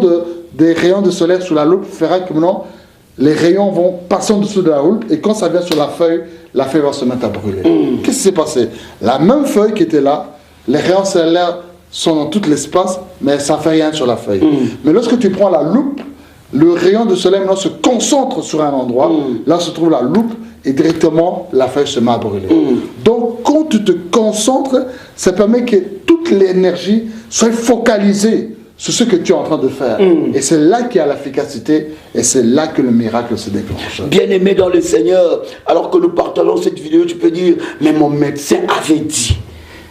des rayons de soleil sur la loupe fera que maintenant, les rayons vont passer en dessous de la loupe et quand ça vient sur la feuille va se mettre à brûler. Qu'est-ce qui s'est passé? La même feuille qui était là, les rayons solaires sont dans tout l'espace, mais ça ne fait rien sur la feuille. Mais lorsque tu prends la loupe, le rayon de soleil maintenant se concentre sur un endroit, là se trouve la loupe et directement la feuille se met à brûler. Donc quand tu te concentres, ça permet que toute l'énergie soit focalisée sur ce que tu es en train de faire. Et c'est là qu'il y a l'efficacité et c'est là que le miracle se déclenche. Bien-aimé dans le Seigneur, alors que nous partageons cette vidéo, tu peux dire, mais mon médecin avait dit.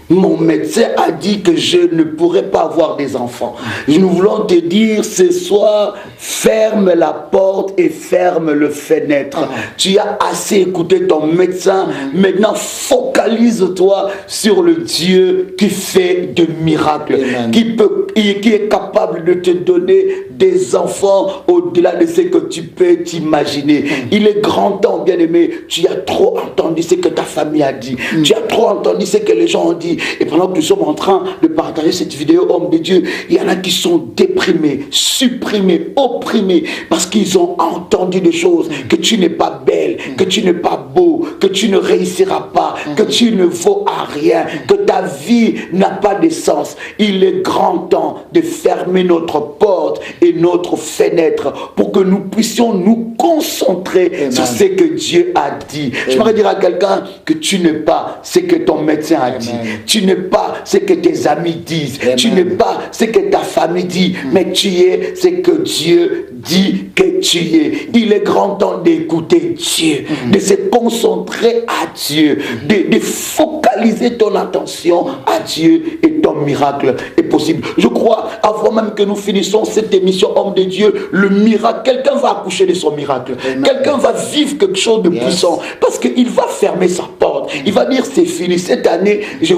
Mon médecin a dit que je ne pourrais pas avoir des enfants. Nous voulons te dire ce soir, ferme la porte et ferme le fenêtre. Tu as assez écouté ton médecin. Maintenant, focalise-toi sur le Dieu qui fait de miracles, qui est capable de te donner des enfants au-delà de ce que tu peux t'imaginer. Il est grand temps, bien-aimé. Tu as trop entendu ce que ta famille a dit. Tu as trop entendu ce que les gens ont dit. Et pendant que nous sommes en train de partager cette vidéo, homme de Dieu, il y en a qui sont déprimés, supprimés, opprimés, parce qu'ils ont entendu des choses, que tu n'es pas belle, que tu n'es pas beau, que tu ne réussiras pas, que tu ne vaux à rien, que ta vie n'a pas de sens. Il est grand temps de fermer notre porte et notre fenêtre pour que nous puissions nous concentrer sur ce que Dieu a dit. Je voudrais dire à quelqu'un que tu n'es pas ce que ton médecin a dit. Tu n'es pas ce que tes amis disent. Tu n'es pas ce que ta famille dit. Mais tu es ce que Dieu dit que tu es. Il est grand temps d'écouter Dieu, de se concentrer à Dieu, de focaliser ton attention à Dieu et ton miracle est possible. Je crois, avant même que nous finissons cette émission, homme de Dieu, le miracle, quelqu'un va accoucher de son miracle. Quelqu'un va vivre quelque chose de puissant parce qu'il va fermer sa porte. Il va dire c'est fini cette année, j'ai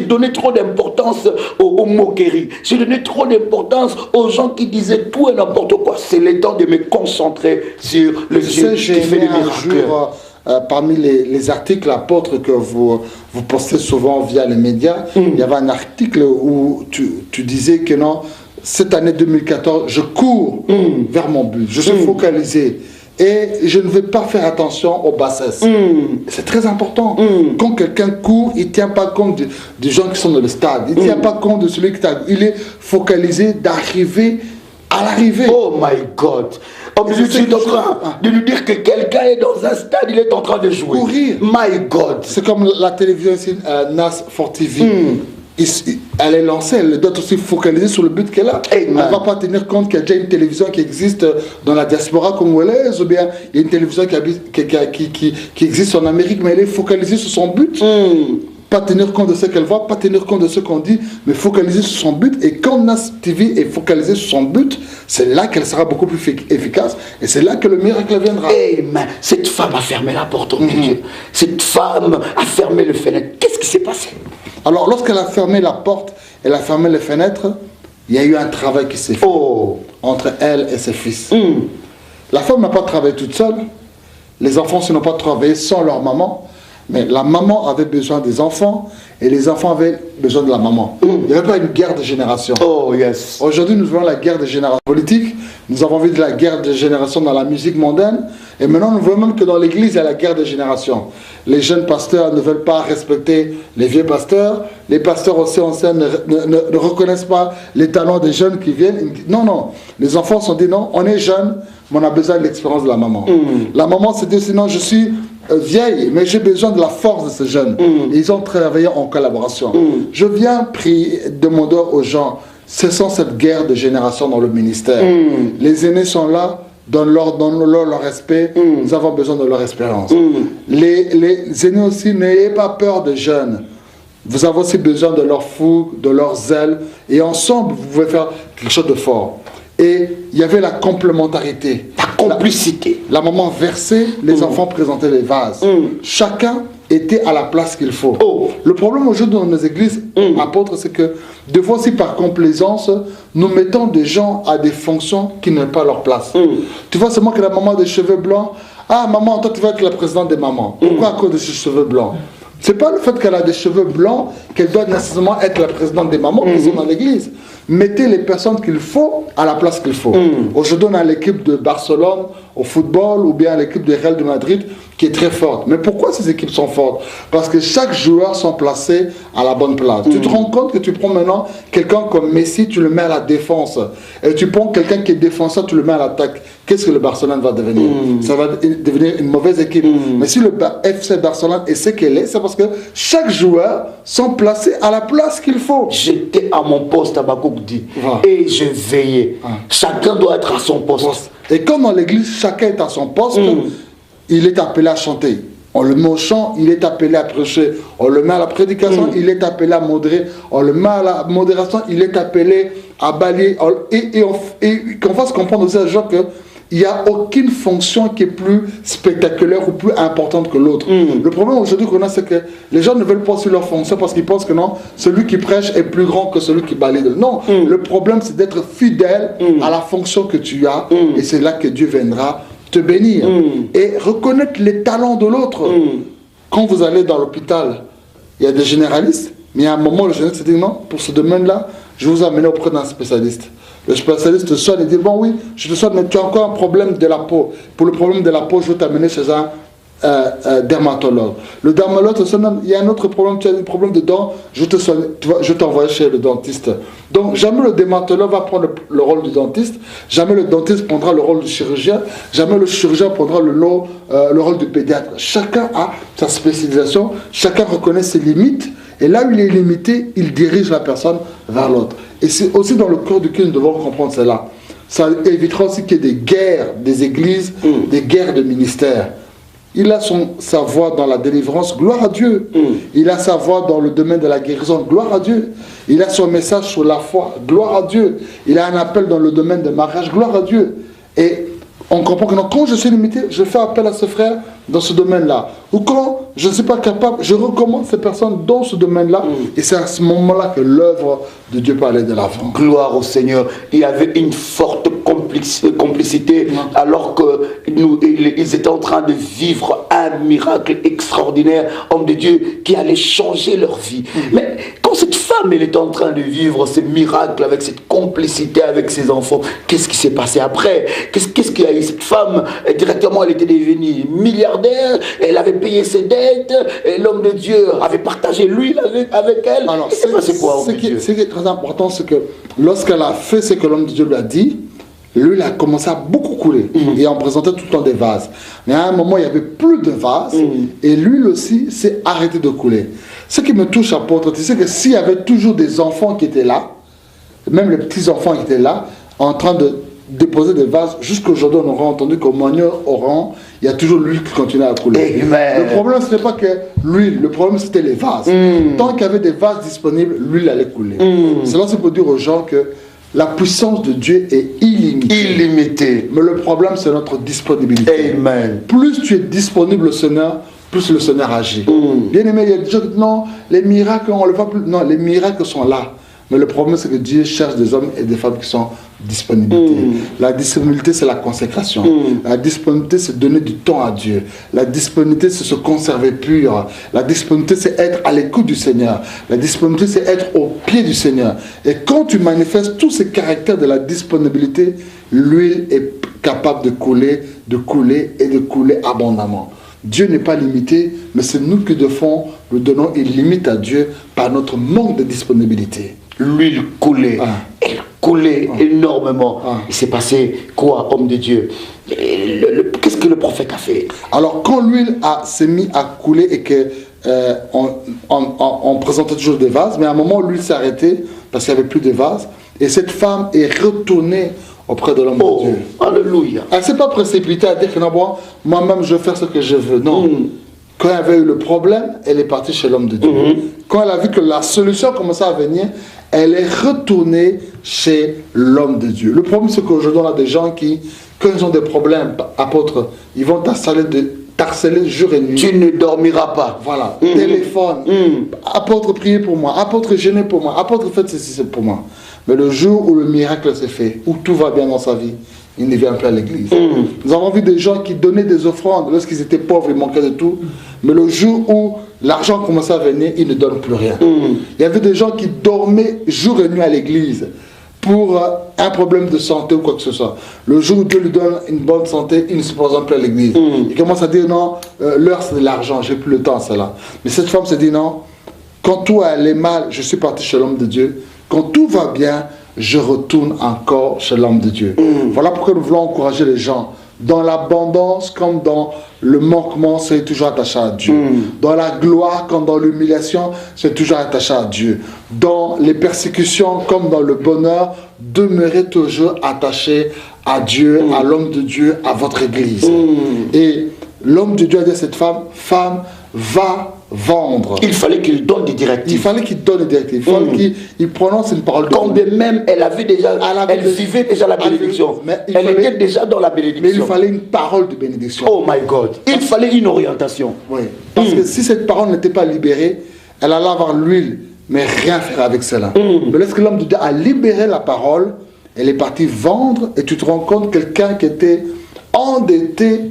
donné trop d'importance aux moqueries. J'ai donné trop d'importance aux gens qui disaient tout et n'importe quoi. C'est le temps de me concentrer sur le Dieu qui fait des miracles. Parmi les articles apôtres que vous postez souvent via les médias, il y avait un article où tu disais que non, cette année 2014, je cours vers mon but, je suis focalisé. Et je ne vais pas faire attention aux bassesses. C'est très important. Quand quelqu'un court, il ne tient pas compte des gens qui sont dans le stade. Il ne tient pas compte de celui qui t'a... Il est focalisé d'arriver à l'arrivée. Oh my God. Je suis en train de nous dire que quelqu'un est dans un stade, il est en train de jouer. Courir. My God. C'est comme la télévision ici, NAS 4 TV. elle est lancée, elle doit aussi focaliser sur le but qu'elle a. Elle ne va pas tenir compte qu'il y a déjà une télévision qui existe dans la diaspora congolaise, ou bien il y a une télévision qui existe en Amérique, mais elle est focalisée sur son but. Pas tenir compte de ce qu'elle voit, pas tenir compte de ce qu'on dit, mais focaliser sur son but. Et quand Nas TV est focalisée sur son but, c'est là qu'elle sera beaucoup plus efficace et c'est là que le miracle viendra. Mais cette femme a fermé la porte, oh Dieu. Cette femme a fermé le fenêtre. Qu'est-ce qui s'est passé? Alors, lorsqu'elle a fermé la porte, elle a fermé les fenêtres, il y a eu un travail qui s'est fait entre elle et ses fils. La femme n'a pas travaillé toute seule. Les enfants n'ont pas travaillé sans leur maman. Mais la maman avait besoin des enfants et les enfants avaient besoin de la maman. Il n'y avait pas une guerre de génération. Aujourd'hui, nous voyons la guerre de génération politique. Nous avons vu de la guerre de génération dans la musique mondaine. Et maintenant, nous voyons même que dans l'église, il y a la guerre de génération. Les jeunes pasteurs ne veulent pas respecter les vieux pasteurs. Les pasteurs aussi anciens ne reconnaissent pas les talents des jeunes qui viennent. Non, non. Les enfants se sont dit non, on est jeunes, mais on a besoin de l'expérience de la maman. La maman s'est dit sinon, je suis vieille, mais j'ai besoin de la force de ces jeunes. Et ils ont travaillé en collaboration. Je viens demander aux gens, cessons cette guerre de génération dans le ministère. Les aînés sont là, donne-leur leur respect. Nous avons besoin de leur expérience. Les aînés aussi, n'ayez pas peur des jeunes. Vous avez aussi besoin de leur fougue, de leur zèle. Et ensemble, vous pouvez faire quelque chose de fort. Et il y avait la complémentarité. La complicité. La maman versait, les enfants présentaient les vases. Chacun était à la place qu'il faut. Le problème aujourd'hui dans nos églises apôtres, c'est que des fois aussi par complaisance, nous mettons des gens à des fonctions qui n'ont pas leur place. Tu vois seulement que la maman a des cheveux blancs. Ah maman, toi tu vas être la présidente des mamans. Pourquoi à cause de ses cheveux blancs? C'est pas le fait qu'elle a des cheveux blancs qu'elle doit nécessairement être la présidente des mamans qui sont dans l'église. Mettez les personnes qu'il faut à la place qu'il faut. Aujourd'hui, on a l'équipe de Barcelone au football ou bien l'équipe de Real de Madrid qui est très forte. Mais pourquoi ces équipes sont fortes? Parce que chaque joueur sont placés à la bonne place. Tu te rends compte que tu prends maintenant quelqu'un comme Messi, tu le mets à la défense. Et tu prends quelqu'un qui est défenseur, tu le mets à l'attaque. Qu'est-ce que le Barcelone va devenir? Ça va devenir une mauvaise équipe. Mais si le FC Barcelone est ce qu'elle est, c'est parce que chaque joueur sont placés à la place qu'il faut. J'étais à mon poste à Bakoukdi et je veillais. Chacun doit être à son poste. Et comme dans l'église, chacun est à son poste, il est appelé à chanter. On le met au chant, il est appelé à prêcher. On le met à la prédication, il est appelé à modérer. On le met à la modération, il est appelé à balayer. Et qu'on fasse comprendre aussi à gens que il n'y a aucune fonction qui est plus spectaculaire ou plus importante que l'autre. Le problème aujourd'hui qu'on a, c'est que les gens ne veulent pas sur leur fonction parce qu'ils pensent que non, celui qui prêche est plus grand que celui qui balaye. Non, le problème c'est d'être fidèle à la fonction que tu as et c'est là que Dieu viendra te bénir. Et reconnaître les talents de l'autre. Quand vous allez dans l'hôpital, il y a des généralistes, mais il y a un moment, le généraliste dit non, pour ce domaine-là, je vais vous amener auprès d'un spécialiste. Le spécialiste te soigne et dit bon oui, je te soigne, mais tu as encore un problème de la peau. Pour le problème de la peau, je vais t'amener chez un dermatologue. Le dermatologue te soigne, il y a un autre problème, tu as un problème de dents, je te soigne, je t'envoie chez le dentiste. Donc jamais le dermatologue va prendre le rôle du dentiste, jamais le dentiste prendra le rôle du chirurgien, jamais le chirurgien prendra le rôle du pédiatre. Chacun a sa spécialisation, chacun reconnaît ses limites. Et là où il est limité, il dirige la personne vers l'autre. Et c'est aussi dans le cœur duquel nous devons comprendre cela. Ça évitera aussi qu'il y ait des guerres des églises, des guerres de ministères. Il a sa voix dans la délivrance, gloire à Dieu. Il a sa voix dans le domaine de la guérison, gloire à Dieu. Il a son message sur la foi, gloire à Dieu. Il a un appel dans le domaine de mariage, gloire à Dieu. Et on comprend que non, quand je suis limité, je fais appel à ce frère dans ce domaine-là. Ou quand je ne suis pas capable, je recommande ces personnes dans ce domaine-là. Et c'est à ce moment-là que l'œuvre de Dieu peut aller de l'avant. Gloire au Seigneur. Il y avait une forte complicité alors qu'ils étaient en train de vivre un miracle extraordinaire, homme de Dieu, qui allait changer leur vie. Mais quand cette femme, elle était en train de vivre ce miracle avec cette complicité avec ses enfants, qu'est-ce qui s'est passé après? Qu'est-ce qu'il y a eu? Cette femme, directement, elle était devenue milliardaire, elle avait payé ses dettes, et l'homme de Dieu avait partagé l'huile avec elle. Alors, ce qui est très important, c'est que lorsqu'elle a fait ce que l'homme de Dieu lui a dit, l'huile a commencé à beaucoup couler. Et on présentait tout le temps des vases. Mais à un moment, il n'y avait plus de vases, et l'huile aussi s'est arrêtée de couler. Ce qui me touche, apôtre, tu sais que s'il y avait toujours des enfants qui étaient là, même les petits-enfants qui étaient là, en train de déposer des vases, jusqu'aujourd'hui, on aura entendu qu'au Moyen-Orient, il y a toujours l'huile qui continue à couler. Amen. Le problème, ce n'est pas que l'huile, le problème, c'était les vases. Tant qu'il y avait des vases disponibles, l'huile allait couler. Cela, c'est pour dire aux gens que la puissance de Dieu est illimitée. Illimité. Mais le problème, c'est notre disponibilité. Amen. Plus tu es disponible au Seigneur, plus le Seigneur agit. Bien aimé, il y a des gens qui disent non, les miracles, on ne le voit plus. Non, les miracles sont là. Mais le problème, c'est que Dieu cherche des hommes et des femmes qui sont disponibles. La disponibilité, c'est la consécration. La disponibilité, c'est donner du temps à Dieu. La disponibilité, c'est se conserver pur. La disponibilité, c'est être à l'écoute du Seigneur. La disponibilité, c'est être au pied du Seigneur. Et quand tu manifestes tous ces caractères de la disponibilité, l'huile est capable de couler et de couler abondamment. Dieu n'est pas limité, mais c'est nous qui nous donnons une limite à Dieu par notre manque de disponibilité. L'huile coulait. Elle coulait énormément. Il s'est passé quoi, homme de Dieu? Qu'est-ce que le prophète a fait? Alors, quand l'huile s'est mise à couler et que on présentait toujours des vases, mais à un moment, l'huile s'est arrêtée parce qu'il n'y avait plus de vases. Et cette femme est retournée auprès de l'homme de Dieu. Alléluia. Elle ne s'est pas précipitée à dire que non, bon, moi-même, je vais faire ce que je veux. Non. Quand elle avait eu le problème, elle est partie chez l'homme de Dieu. Quand elle a vu que la solution commençait à venir, elle est retournée chez l'homme de Dieu. Le problème, c'est qu'aujourd'hui, on a des gens qui, quand ils ont des problèmes, apôtres, ils vont t'harceler jour et nuit. Tu ne dormiras pas. Voilà. Téléphone. Apôtre, priez pour moi. Apôtre, gênez pour moi. Apôtre, faites ceci, c'est pour moi. Mais le jour où le miracle s'est fait, où tout va bien dans sa vie, il ne vient plus à l'église. Nous avons vu des gens qui donnaient des offrandes lorsqu'ils étaient pauvres, ils manquaient de tout. Mais le jour où l'argent commençait à venir, ils ne donnent plus rien. Il y avait des gens qui dormaient jour et nuit à l'église pour un problème de santé ou quoi que ce soit. Le jour où Dieu lui donne une bonne santé, il ne se présente plus à l'église. Il commence à dire non, l'heure c'est de l'argent, j'ai plus le temps à cela. Mais cette femme s'est dit non, quand tout allait mal, je suis parti chez l'homme de Dieu. Quand tout va bien, je retourne encore chez l'homme de Dieu. Voilà pourquoi nous voulons encourager les gens. Dans l'abondance comme dans le manquement, c'est toujours attaché à Dieu. Dans la gloire comme dans l'humiliation, c'est toujours attaché à Dieu. Dans les persécutions comme dans le bonheur, demeurez toujours attaché à Dieu, à l'homme de Dieu, à votre église. Et l'homme de Dieu a dit à cette femme, femme, va vendre. Il fallait qu'il donne des directives. Il fallait qu'il donne des directives. Il fallait qu'il prononce une parole. Quand même, elle avait déjà, elle vivait déjà la bénédiction. Elle était déjà dans la bénédiction. Mais il fallait une parole de bénédiction. Oh my God. Il fallait une orientation. Oui. Parce que si cette parole n'était pas libérée, elle allait avoir l'huile, mais rien faire avec cela. Mais lorsque l'homme de Dieu a libéré la parole, elle est partie vendre, et tu te rends compte, quelqu'un qui était endetté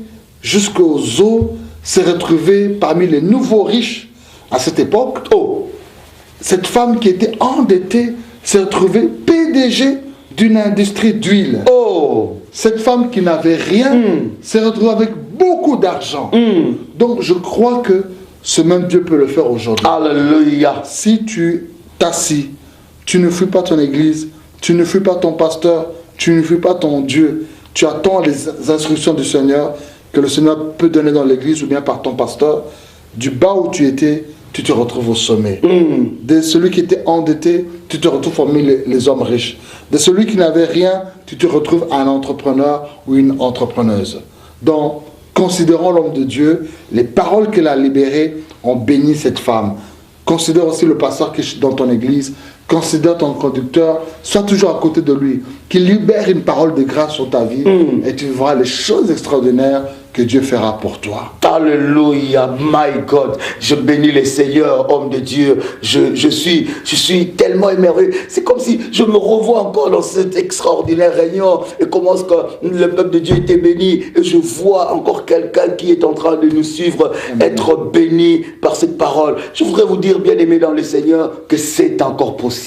jusqu'aux os s'est retrouvé parmi les nouveaux riches à cette époque. Cette femme qui était endettée s'est retrouvée PDG d'une industrie d'huile. Cette femme qui n'avait rien s'est retrouvée avec beaucoup d'argent. Donc je crois que ce même Dieu peut le faire aujourd'hui. Alléluia. Si tu t'assis, tu ne fuis pas ton église, tu ne fuis pas ton pasteur, tu ne fuis pas ton Dieu, tu attends les instructions du Seigneur que le Seigneur peut donner dans l'église ou bien par ton pasteur, du bas où tu étais, tu te retrouves au sommet. De celui qui était endetté, tu te retrouves parmi les hommes riches. De celui qui n'avait rien, tu te retrouves un entrepreneur ou une entrepreneuse. Donc, considérons l'homme de Dieu, les paroles qu'il a libérées ont béni cette femme. Considère aussi le pasteur qui est dans ton église. Considère ton conducteur, sois toujours à côté de lui, qu'il libère une parole de grâce sur ta vie et tu verras les choses extraordinaires que Dieu fera pour toi. Alléluia, my God. Je bénis les Seigneurs, homme de Dieu. Je suis tellement émerveillé. C'est comme si je me revois encore dans cette extraordinaire réunion et comment est-ce que le peuple de Dieu était béni. Et je vois encore quelqu'un qui est en train de nous suivre, être béni par cette parole. Je voudrais vous dire, bien aimé dans le Seigneur, que c'est encore possible.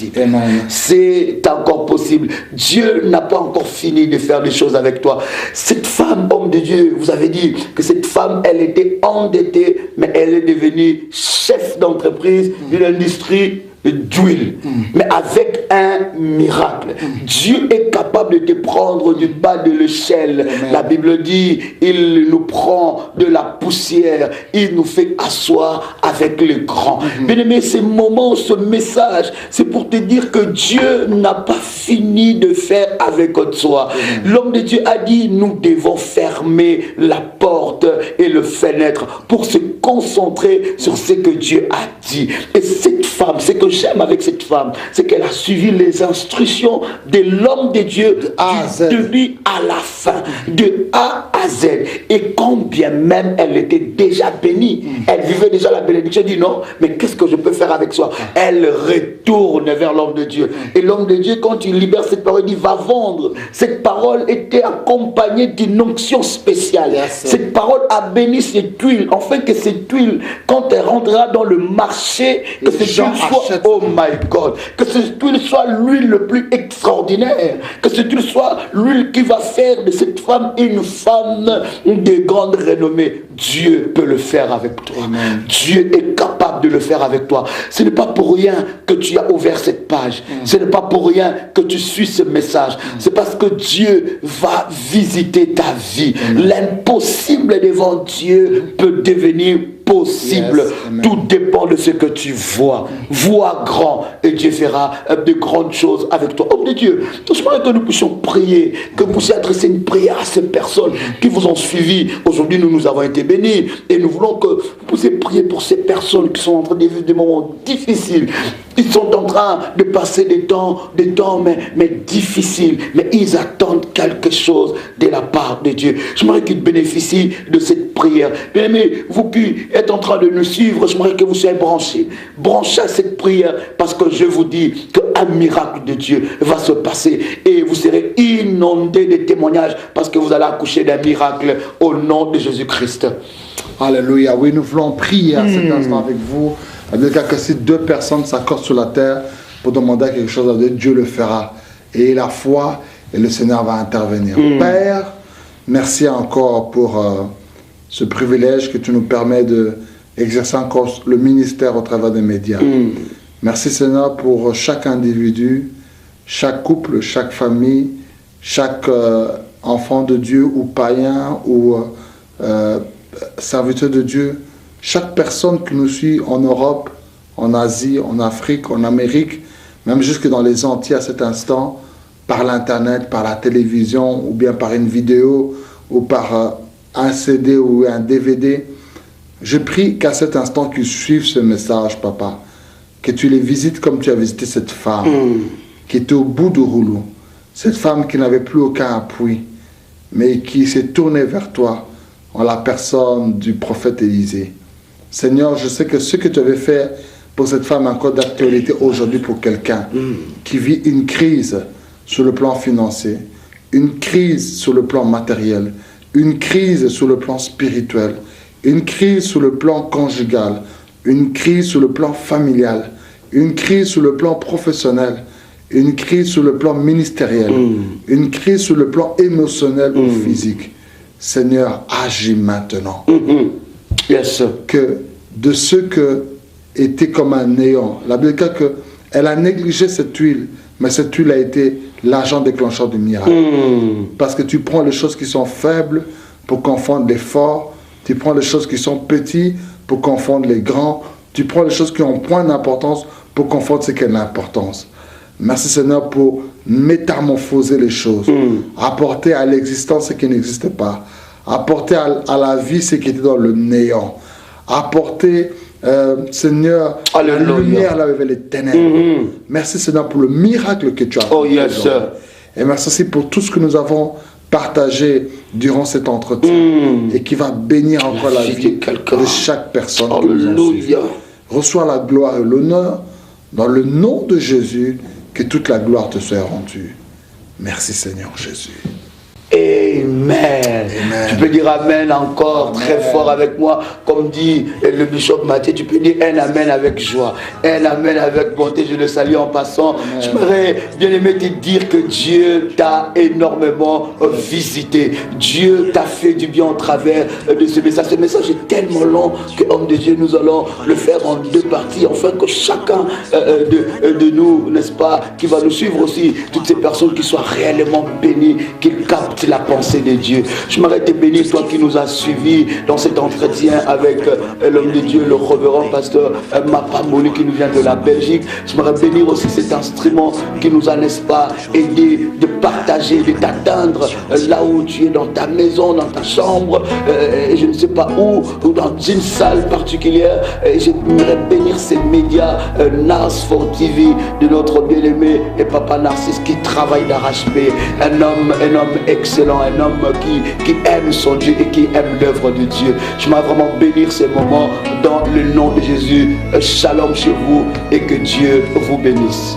C'est encore possible. Dieu n'a pas encore fini de faire des choses avec toi. Cette femme, homme de Dieu, vous avez dit que cette femme, elle était endettée, mais elle est devenue chef d'entreprise d'une industrie d'huile, mais avec un miracle. Dieu est capable de te prendre du bas de l'échelle. La Bible dit, il nous prend de la poussière, il nous fait asseoir avec les grands. Bien-aimé, ce moment, ce message, c'est pour te dire que Dieu n'a pas fini de faire avec toi. L'homme de Dieu a dit, nous devons fermer la porte et le fenêtre pour se concentrer sur ce que Dieu a dit. Et cette femme, ce que j'aime avec cette femme, c'est qu'elle a suivi les instructions de l'homme de Dieu du début à la fin, de A à Z. Et quand bien même elle était déjà bénie, elle vivait déjà la bénédiction, elle dit non, mais qu'est-ce que je peux faire avec ça? Elle retourne vers l'homme de Dieu. Et l'homme de Dieu, quand il libère cette parole, il dit va vendre. Cette parole était accompagnée d'une onction spéciale. Cette parole a béni cette huile, afin que cette huile, quand elle rentrera dans le marché, que cette huile soit, oh my God, que cette huile soit l'huile le plus extraordinaire, que cette huile soit l'huile qui va faire de cette femme une femme de grande renommée. Dieu peut le faire avec toi. Amen. Dieu est capable de le faire avec toi. Ce n'est pas pour rien que tu as ouvert cette page. Ce n'est pas pour rien que tu suis ce message. C'est parce que Dieu va visiter ta vie. L'impossible devant Dieu peut devenir possible. Tout dépend de ce que tu vois. Vois grand et Dieu fera de grandes choses avec toi. Homme de Dieu, je voudrais que nous puissions prier, que vous puissiez adresser une prière à ces personnes qui vous ont suivi. Aujourd'hui, nous avons été bénis et nous voulons que vous puissiez prier pour ces personnes qui sont en train de vivre des moments difficiles. Ils sont en train de passer des temps mais difficiles, mais ils attendent quelque chose de la part de Dieu. J'aimerais qu'ils bénéficient de cette prière. Bien aimé, vous qui êtes en train de nous suivre, j'aimerais que vous soyez branchés à cette prière, parce que je vous dis qu'un miracle de Dieu va se passer et vous serez inondés de témoignages, parce que vous allez accoucher d'un miracle au nom de Jésus-Christ. Alléluia. Oui, nous voulons prier à cet instant avec vous. Que si deux personnes s'accordent sur la terre pour demander quelque chose à Dieu, Dieu le fera. Et la foi, et le Seigneur va intervenir. Père, merci encore pour ce privilège que tu nous permets d'exercer encore le ministère au travers des médias. Merci Seigneur pour chaque individu, chaque couple, chaque famille, chaque enfant de Dieu ou païen ou serviteur de Dieu. Chaque personne qui nous suit en Europe, en Asie, en Afrique, en Amérique, même jusque dans les Antilles à cet instant, par l'Internet, par la télévision, ou bien par une vidéo, ou par un CD ou un DVD, je prie qu'à cet instant qu'ils suivent ce message, Papa, que tu les visites comme tu as visité cette femme, qui était au bout du rouleau, cette femme qui n'avait plus aucun appui, mais qui s'est tournée vers toi en la personne du prophète Élisée. Seigneur, je sais que ce que tu avais fait pour cette femme est encore d'actualité aujourd'hui pour quelqu'un qui vit une crise sur le plan financier, une crise sur le plan matériel, une crise sur le plan spirituel, une crise sur le plan conjugal, une crise sur le plan familial, une crise sur le plan professionnel, une crise sur le plan ministériel, une crise sur le plan émotionnel ou physique. Seigneur, agis maintenant. Yes. Que de ceux que était comme un néant, la Bible dit qu'elle a négligé cette huile, mais cette huile a été l'agent déclencheur du miracle. Parce que tu prends les choses qui sont faibles pour confondre les forts, tu prends les choses qui sont petites pour confondre les grands, tu prends les choses qui ont point d'importance pour confondre ce qui a de l'importance. Merci Seigneur pour métamorphoser les choses, apporter à l'existence ce qui n'existe pas, apporter à la vie ce qui était dans le néant, apporter, Seigneur, la lumière là où il y avait les ténèbres. Merci Seigneur pour le miracle que tu as fait. Oh yes, sir. Et merci aussi pour tout ce que nous avons partagé durant cet entretien et qui va bénir encore la vie de chaque personne qui nous en suit. Reçois la gloire et l'honneur dans le nom de Jésus, que toute la gloire te soit rendue. Merci Seigneur Jésus. Et Amen. Tu peux dire Amen encore très fort avec moi. Comme dit le bishop Mathieu, tu peux dire un Amen avec joie. Un Amen avec bonté. Je le salue en passant. J'aimerais bien aimer te dire que Dieu t'a énormément visité. Dieu t'a fait du bien au travers de ce message. Ce message est tellement long que, homme de Dieu, nous allons le faire en 2 parties, afin que chacun de nous, n'est-ce pas, qui va nous suivre aussi, toutes ces personnes qui soient réellement bénies, qu'ils captent la pensée de Dieu. Je m'arrête de bénir toi qui nous as suivis dans cet entretien avec l'homme de Dieu, le révérend pasteur Mapamoni qui nous vient de la Belgique. Je m'arrête bénir aussi cet instrument qui nous a, n'est-ce pas, aidé de partager, de t'atteindre là où tu es, dans ta maison, dans ta chambre, je ne sais pas où, ou dans une salle particulière. J'aimerais bénir ces médias, Nars for TV, de notre bien-aimé et papa Narcisse qui travaille d'arrache-pied. Un homme excellent, un homme qui aime son Dieu et qui aime l'œuvre de Dieu. Je m'aimerais vraiment bénir ces moments dans le nom de Jésus. Shalom chez vous et que Dieu vous bénisse.